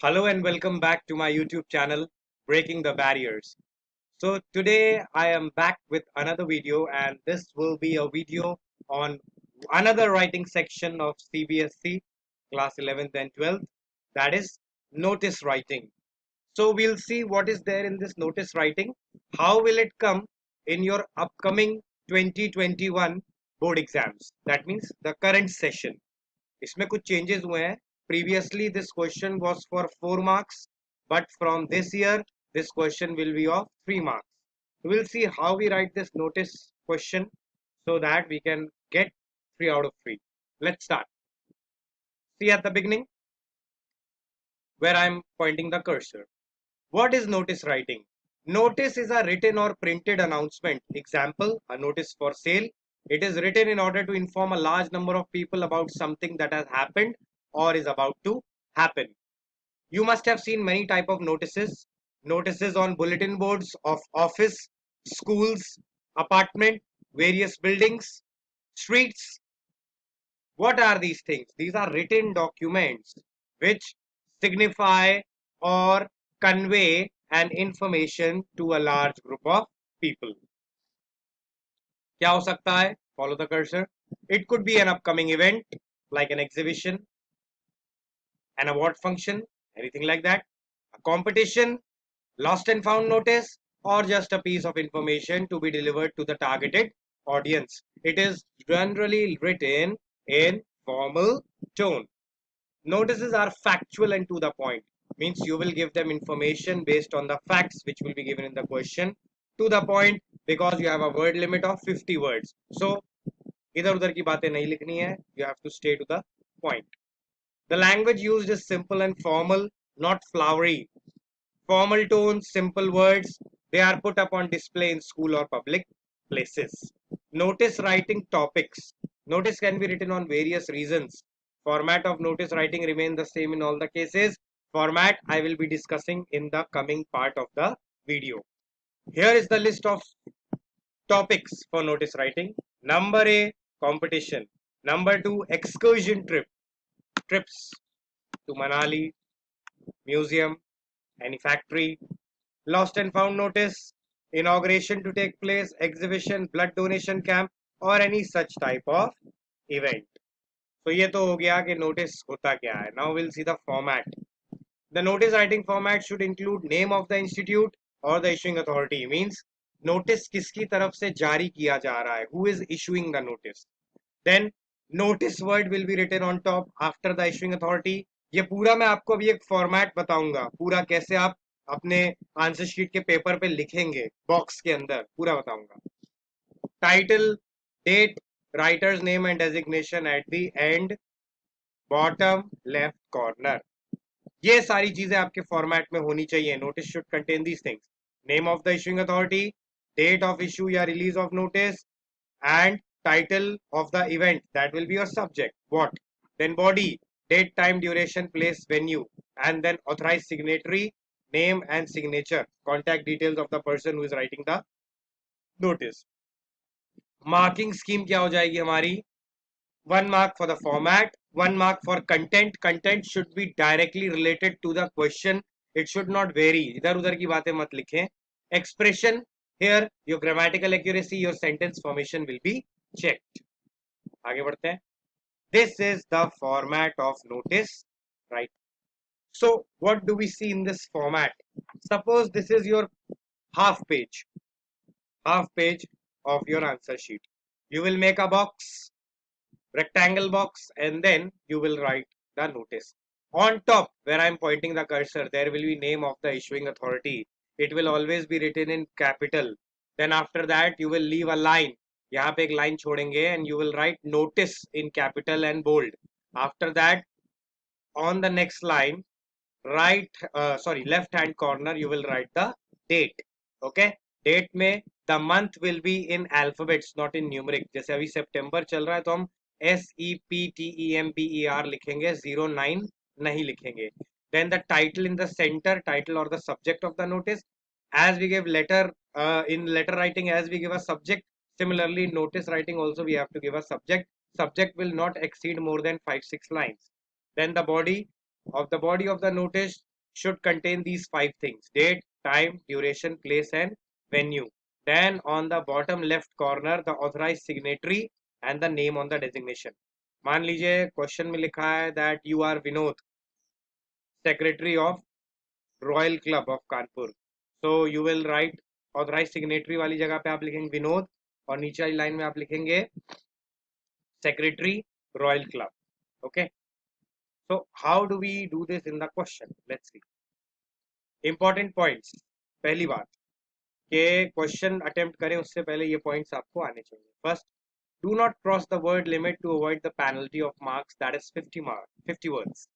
Hello and welcome back to my YouTube channel, Breaking the Barriers. So today I am back with another video, and this will be a video on another writing section of CBSE class 11th and 12th, that is notice writing. So we'll see what is there in this notice writing, how will it come in your upcoming 2021 board exams, that means the current session. इसमें कुछ changes हुए हैं. Previously this question was for 4 marks, but from this year this question will be of 3 marks. We'll see how we write this notice question so that we can get 3 out of 3. Let's start. See at the beginning where I'm pointing the cursor. What is notice writing? Notice is a written or printed announcement. Example, a notice for sale. It is written in order to inform a large number of people about something that has happened or is about to happen. You must have seen many type of notices. Notices on bulletin boards of office, schools, apartment, various buildings, streets. What are these things? These are written documents which signify or convey an information to a large group of people. क्या हो सकता है? Follow the cursor. It could be an upcoming event like an exhibition, an award function, anything like that, a competition, lost and found notice, or just a piece of information to be delivered to the targeted audience. It is generally written in formal tone. Notices are factual and to the point. Means you will give them information based on the facts which will be given in the question, to the point, because you have a word limit of 50 words. So इधर उधर की बातें नहीं लिखनी है. You have to stay to the point. The language used is simple and formal, not flowery. Formal tones, simple words, they are put up on display in school or public places. Notice writing topics. Notice can be written on various reasons. Format of notice writing remain the same in all the cases. Format I will be discussing in the coming part of the video. Here is the list of topics for notice writing. Number A, competition. Number 2, excursion trips to Manali, museum, any factory. Lost and found notice, inauguration to take place, exhibition, blood donation camp, or any such type of event. So ये तो हो गया कि notice होता क्या है. Now we'll see the format. The notice writing format should include name of the institute or the issuing authority. Means notice किसकी तरफ से जारी किया जा रहा है. Who is issuing the notice? Then notice word will be written on top after the issuing authority. ये पूरा मैं आपको अभी एक फॉर्मेट बताऊंगा, पूरा कैसे आप अपने आंसर शीट के पेपर पे लिखेंगे, बॉक्स के अंदर पूरा बताऊंगा. Title, date, writer's name and designation at the end, bottom left corner. ये सारी चीजें आपके फॉर्मेट में होनी चाहिए. Notice should contain these things. Name of the issuing authority, date of issue या release of notice, and title of the event, that will be your subject. What? Then body, date, time, duration, place, venue, and then authorized signatory, name and signature, contact details of the person who is writing the notice. Marking scheme क्या हो जाएगी हमारी? 1 mark for the format, 1 mark for content. Content should be directly related to the question. It should not vary. इधर उधर की बातें मत लिखें. Expression, here your grammatical accuracy, your sentence formation will be checked. आगे बढ़ते हैं. This is the format of notice, right? So what do we see in this format? Suppose this is your half page of your answer sheet. You will make a box, rectangle box, and then you will write the notice. On top where I am pointing the cursor, there will be name of the issuing authority. It will always be written in capital. Then after that you will leave a line. यहाँ पे एक line छोड़ेंगे and you will write notice in capital and bold. After that, on the next line, left hand corner, you will write the date. Okay, date में the month will be in alphabets, not in numeric. जैसे अभी सितंबर चल रहा है तो हम SEPTEMPER लिखेंगे, 09 नहीं लिखेंगे. Then the title in the center, title or the subject of the notice. As we give letter, in letter writing, as we give a subject, similarly notice writing also we have to give a subject. Subject will not exceed more than 5-6 lines. Then the body of the notice should contain these 5 things: date, time, duration, place and venue. Then on the bottom left corner, the authorized signatory and the name on the designation. मान लीजिए question में लिखा है that you are Vinod, secretary of Royal Club of Kanpur. So you will write authorized signatory वाली जगह पे आप लिखेंगे विनोद और नीचे वाली लाइन में आप लिखेंगे secretary Royal Club. Okay. So how do we do this in the question? Let's see. Important points. पहली बात कि क्वेश्चन अटेम्प्ट करें उससे पहले ये पॉइंट्स आपको आने चाहिए. First, do not cross the word limit to avoid the penalty of marks, that is 50 words.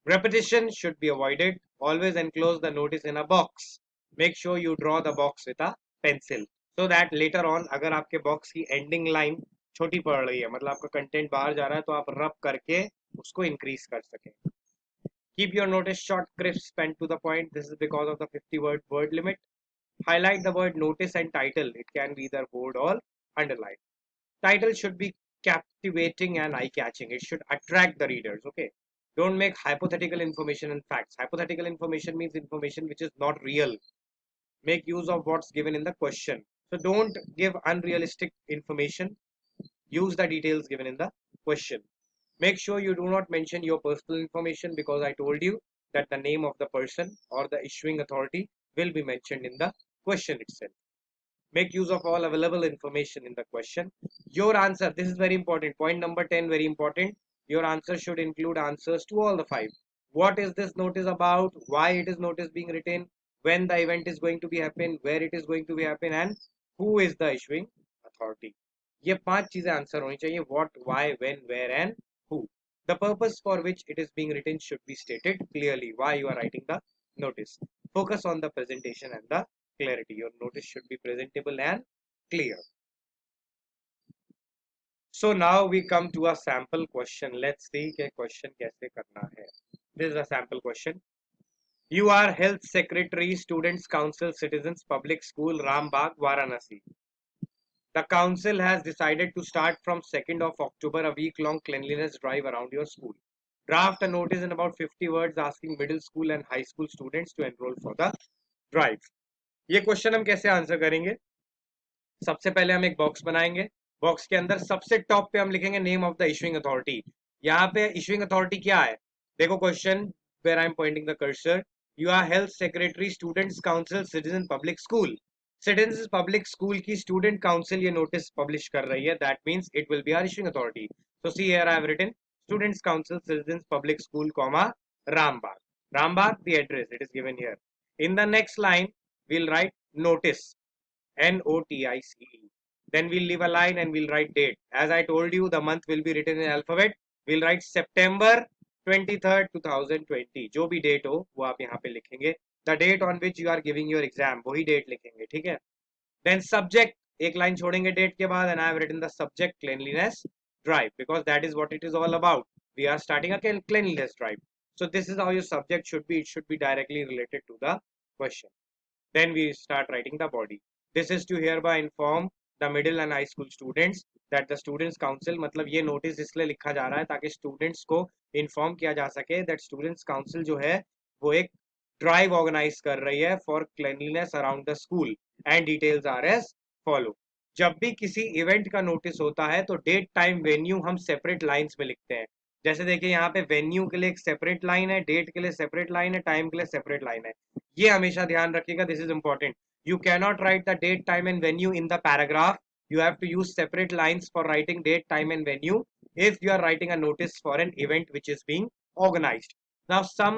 Repetition should be avoided. Always enclose the notice in a box. Make sure you draw the box with a pencil so that later on अगर आपके box की ending line छोटी पड़ रही है, मतलब आपका content बाहर जा रहा है, तो आप रब करके उसको इंक्रीज कर सकें. Keep your notice short, crisp and to the point. This is because of the 50 word limit. Highlight the word notice and title. It can be either bold or underlined. Title should be captivating and eye-catching. It should attract the readers. Okay. Don't make hypothetical information and facts. Hypothetical information means information which is not real. Make use of what's given in the question. So don't give unrealistic information. Use the details given in the question. Make sure you do not mention your personal information because I told you that the name of the person or the issuing authority will be mentioned in the question itself. Make use of all available information in the question. Your answer, this is very important. Point number 10, very important. Your answer should include answers to all the 5. What is this notice about? Why it is notice being written? When the event is going to be happen? Where it is going to be happen? And who is the issuing authority? ये 5 चीजें answer होनी चाहिए. What, why, when, where and who. The purpose for which it is being written should be stated clearly. Why you are writing the notice. Focus on the presentation and the clarity. Your notice should be presentable and clear. So now we come to a sample question. Let's see कि question कैसे करना है. This is a sample question. You are Health Secretary, Students Council, Citizens Public School, Rambagh, Varanasi. The council has decided to start from 2nd of October a week-long cleanliness drive around your school. Draft a notice in about 50 words asking middle school and high school students to enroll for the drive. ये question हम कैसे answer करेंगे? सबसे पहले हम एक box बनाएंगे. Box के अंदर सबसे टॉप पे हम लिखेंगे name of the issuing authority. यहाँ पे इशुइंग अथॉरिटी क्या है? देखो question where I am pointing the cursor. You are health secretary, students council, citizen public school. Citizen public school की स्टूडेंट काउंसिल ये नोटिस पब्लिश कर रही है. That means it will be our issuing authority. So see here I have written students council, citizen public school, comma Rambagh. Rambagh, the address, it is given here. In the next line, we'll write notice. NOTICE. Then we'll leave a line and we'll write date. As I told you, the month will be written in alphabet. We'll write September 23rd, 2020. जो भी date हो वो आप यहाँ पे लिखेंगे. The date on which you are giving your exam, वही date लिखेंगे. ठीक है. Then subject, एक line छोड़ेंगे date के बाद, and I have written the subject cleanliness drive because that is what it is all about. We are starting a cleanliness drive. So this is how your subject should be. It should be directly related to the question. Then we start writing the body. This is to hereby inform the middle and high school students that the students council, मतलब ये notice इसलिए लिखा जा रहा है ताकि students को inform किया जा सके that students council जो है वो एक drive organize कर रही है for cleanliness around the school and details are as follow. जब भी किसी इवेंट का नोटिस होता है तो डेट टाइम वेन्यू हम सेपरेट लाइंस में लिखते हैं. जैसे देखिए यहाँ पे वेन्यू के लिए एक सेपरेट लाइन है, डेट के लिए सेपरेट लाइन है, टाइम के लिए सेपरेट लाइन है. ये हमेशा ध्यान रखिएगा. This is important. You cannot write the date, time and venue in the paragraph. You have to use separate lines for writing date, time and venue if you are writing a notice for an event which is being organized. Now some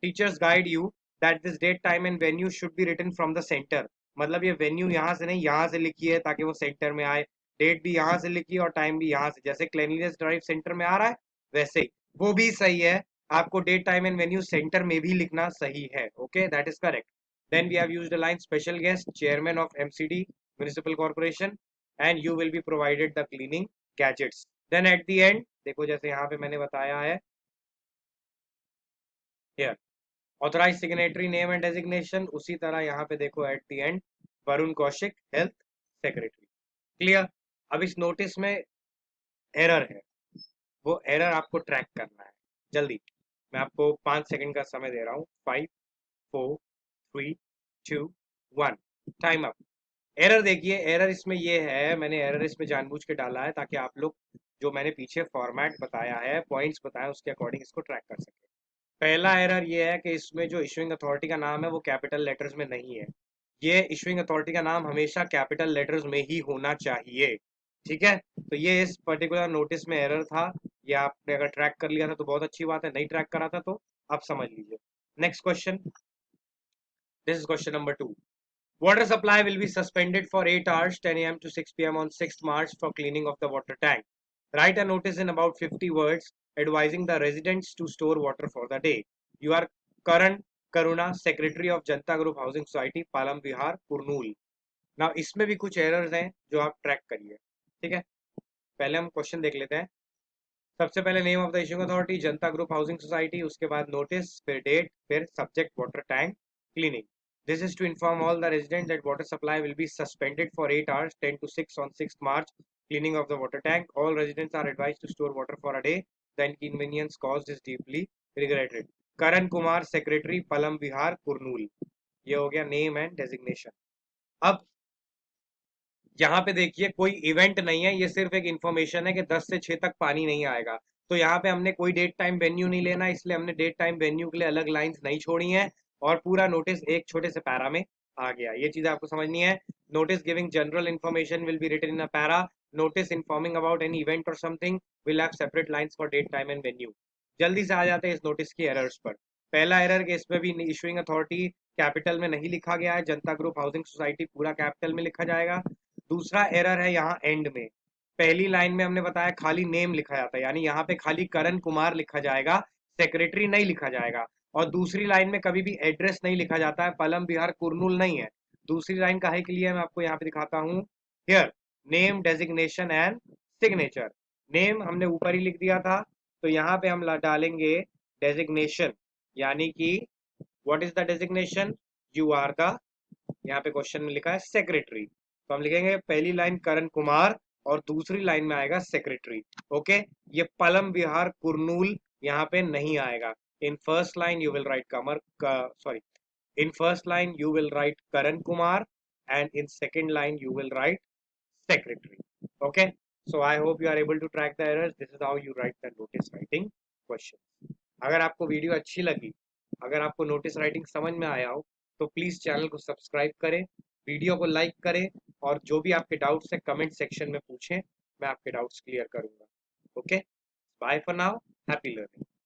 teachers guide you that this date, time and venue should be written from the center. मतलब ये venue यहाँ से नहीं यहाँ से लिखी है ताकि वो center में आए. डेट भी यहाँ से लिखी और टाइम भी यहाँ से. जैसे क्लेanliness ड्राइव सेंटर में आ रहा है वैसे ही वो भी सही है. आपको date, time and venue centre में भी लिखना सही है. Okay, that is correct. Then we have used a line special guest, chairman of MCD, municipal corporation, and you will be provided the cleaning gadgets. Then at the end, देखो जैसे यहाँ पे मैंने बताया है, here, authorized signatory name and designation, उसी तरह यहाँ पे देखो at the end, Varun Kaushik, health secretary. Clear? अब इस नोटिस में एरर है, वो एरर आपको ट्रैक करना है जल्दी. मैं आपको 5 सेकंड का समय दे रहा हूँ। 5, 4, 3, 2, 1, टाइम अप। एरर देखिए, एरर इसमें ये है, मैंने एरर इसमें जानबूझ के डाला है ताकि आप लोग जो मैंने पीछे फॉर्मेट बताया है, पॉइंट्स बताया, उसके अकॉर्डिंग इसको ट्रैक कर सके। पहला एरर ये है कि इसमें जो इशुइंग अथॉरिटी का नाम है वो कैपिटल लेटर्स में नहीं है। ये इशुइंग अथॉरिटी का नाम हमेशा कैपिटल लेटर्स में ही होना चाहिए। ठीक है, तो ये इस पर्टिकुलर नोटिस में एरर था। ये आपने अगर ट्रैक कर लिया था तो बहुत अच्छी बात है, नहीं ट्रैक करा था तो आप समझ लीजिए। Next question, this is question number 2। Water supply will be suspended for 8 hours, 10 a.m. to 6 p.m. on 6th March for cleaning of the water tank. Write a notice in about 50 words advising the residents to store water for the day. You are Karan Karuna, Secretary of Janta Group Housing Society, Palam Vihar, Kurnool. Now इसमें भी कुछ errors हैं जो आप track करिए। ठीक है, पहले हम क्वेश्चन देख लेते हैं। सबसे पहले name of the issuing authority Janata group housing society, उसके बाद नोटिस, फिर डेट, फिर subject water tank cleaning. This is to inform all the residents that water supply will be suspended for 8 hours, 10 to 6 on 6th March. Cleaning of the water tank. All residents are advised to store water for a day. The inconvenience caused is deeply regretted. Karan Kumar, Secretary, Palam Vihar, Kurnool. ये हो गया name and designation. अब यहाँ पे देखिए कोई event नहीं है, ये सिर्फ एक इंफॉर्मेशन है कि 10 से 6 तक पानी नहीं आएगा। तो यहाँ पे हमने कोई डेट टाइम वेन्यू नहीं लेना, इसलिए हमने डेट टाइम वेन्यू के लिए अलग लाइंस नहीं छोड़ी हैं और पूरा नोटिस एक छोटे से पैरा में आ गया। ये चीज आपको समझनी है। Notice giving general information will be written in a para. Notice informing about any event or something will have separate lines for date time and venue. जल्दी से आ जाते हैं इस नोटिस की एरर्स पर। पहला एरर के इसमें भी इशुइंग अथॉरिटी कैपिटल में नहीं लिखा गया है, जनता ग्रुप हाउसिंग सोसाइटी पूरा कैपिटल में लिखा जाएगा। दूसरा एरर है यहाँ एंड में, पहली लाइन में हमने बताया खाली नेम लिखा जाता है, यानी यहाँ पे खाली करण कुमार लिखा जाएगा, सेक्रेटरी नहीं लिखा जाएगा। और दूसरी लाइन में कभी भी एड्रेस नहीं लिखा जाता है, पलम बिहार कुरनूल नहीं है। दूसरी लाइन काहे के लिए मैं आपको यहाँ पे दिखाता हूँ। Here name designation and signature. Name हमने ऊपर ही लिख दिया था, तो यहाँ पे हम डालेंगे डेजिग्नेशन, यानी कि what is the designation, you are the, यहाँ पे क्वेश्चन में लिखा है सेक्रेटरी, तो हम लिखेंगे पहली लाइन करण कुमार और दूसरी लाइन में आएगा सेक्रेटरी। ओके, ये पलम विहार कुरनूल यहाँ पे नहीं आएगा। In first line you will write Qamar, sorry, in first line you will write Karan Kumar and in second line you will write secretary. Okay, so I hope you are able to track the errors. This is how you write the notice writing question. अगर आपको video अच्छी लगी, अगर आपको notice writing समझ में आया हो तो प्लीज चैनल को सब्सक्राइब करें, वीडियो को लाइक करें और जो भी आपके डाउट्स है कमेंट सेक्शन में पूछें, मैं आपके डाउट्स क्लियर करूंगा। Okay, bye for now, happy learning.